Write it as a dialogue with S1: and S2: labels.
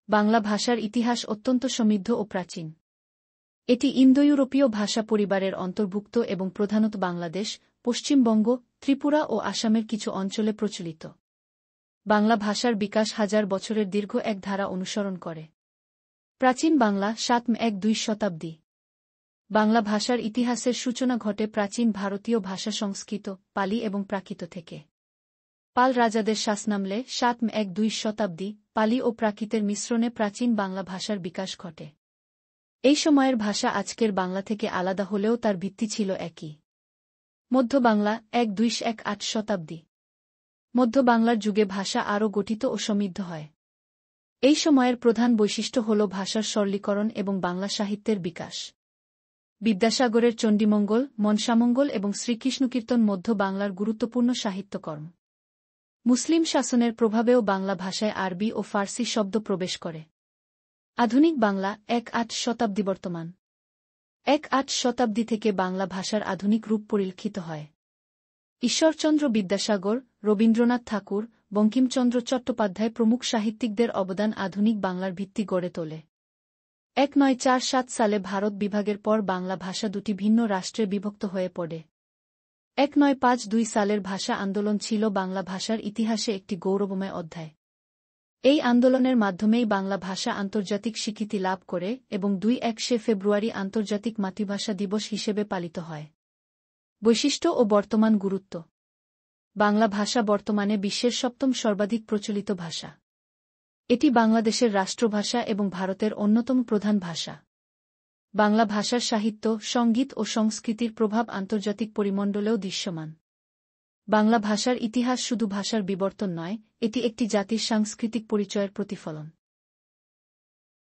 S1: বাংলা ভাষার ইতিহাস অত্যন্ত সমৃদ্ধ ও প্রাচীন। এটি ইন্দো ইউরোপীয় ভাষা পরিবারের অন্তর্ভুক্ত এবং প্রধানত বাংলাদেশ, পশ্চিমবঙ্গ, ত্রিপুরা ও আসামের কিছু অঞ্চলে প্রচলিত। বাংলা ভাষার বিকাশ হাজার বছরের দীর্ঘ এক ধারা অনুসরণ করে। প্রাচীন বাংলা ৭ম-১-২ শতাব্দী। বাংলা ভাষার ইতিহাসের সূচনা ঘটে প্রাচীন ভারতীয় ভাষা সংস্কৃত, পালি এবং প্রাকৃত থেকে। পাল রাজাদের শাসনামলে ৭ম-১-২ শতাব্দী পালি ও প্রাকৃতের মিশ্রণে প্রাচীন বাংলা ভাষার বিকাশ ঘটে। এই সময়ের ভাষা আজকের বাংলা থেকে আলাদা হলেও তার ভিত্তি ছিল একই। মধ্য বাংলা ১-২-১-৮ শতাব্দী। মধ্য বাংলার যুগে ভাষা আরও গঠিত ও সমৃদ্ধ হয়। এই সময়ের প্রধান বৈশিষ্ট্য হল ভাষার সরলীকরণ এবং বাংলা সাহিত্যের বিকাশ। বিদ্যাসাগরের চণ্ডীমঙ্গল, মনসামঙ্গল এবং শ্রীকৃষ্ণকীর্তন মধ্য বাংলার গুরুত্বপূর্ণ সাহিত্যকর্ম। মুসলিম শাসনের প্রভাবেও বাংলা ভাষায় আরবি ও ফার্সি শব্দ প্রবেশ করে। আধুনিক বাংলা ১-৮ শতাব্দী। বর্তমান ১-৮ শতাব্দী থেকে বাংলা ভাষার আধুনিক রূপ পরিলক্ষিত হয়। ঈশ্বরচন্দ্র বিদ্যাসাগর, রবীন্দ্রনাথ ঠাকুর, বঙ্কিমচন্দ্র চট্টোপাধ্যায় প্রমুখ সাহিত্যিকদের অবদান আধুনিক বাংলার ভিত্তি গড়ে তোলে। ১৯৪৭ সালে ভারত বিভাগের পর বাংলা ভাষা দুটি ভিন্ন রাষ্ট্রে বিভক্ত হয়ে পড়ে। ১৯৫২ সালের ভাষা আন্দোলন ছিল বাংলা ভাষার ইতিহাসে একটি গৌরবময় অধ্যায়। এই আন্দোলনের মাধ্যমেই বাংলা ভাষা আন্তর্জাতিক স্বীকৃতি লাভ করে এবং ২-১ ফেব্রুয়ারি আন্তর্জাতিক মাতৃভাষা দিবস হিসেবে পালিত হয়। বৈশিষ্ট্য ও বর্তমান গুরুত্ব। বাংলা ভাষা বর্তমানে বিশ্বের ৭ম সর্বাধিক প্রচলিত ভাষা। এটি বাংলাদেশের রাষ্ট্রভাষা এবং ভারতের অন্যতম প্রধান ভাষা। বাংলা ভাষার সাহিত্য, সংগীত ও সংস্কৃতির প্রভাব আন্তর্জাতিক পরিমণ্ডলেও দৃশ্যমান। বাংলা ভাষার ইতিহাস শুধু ভাষার বিবর্তন নয়, এটি একটি জাতির সাংস্কৃতিক পরিচয়ের প্রতিফলন।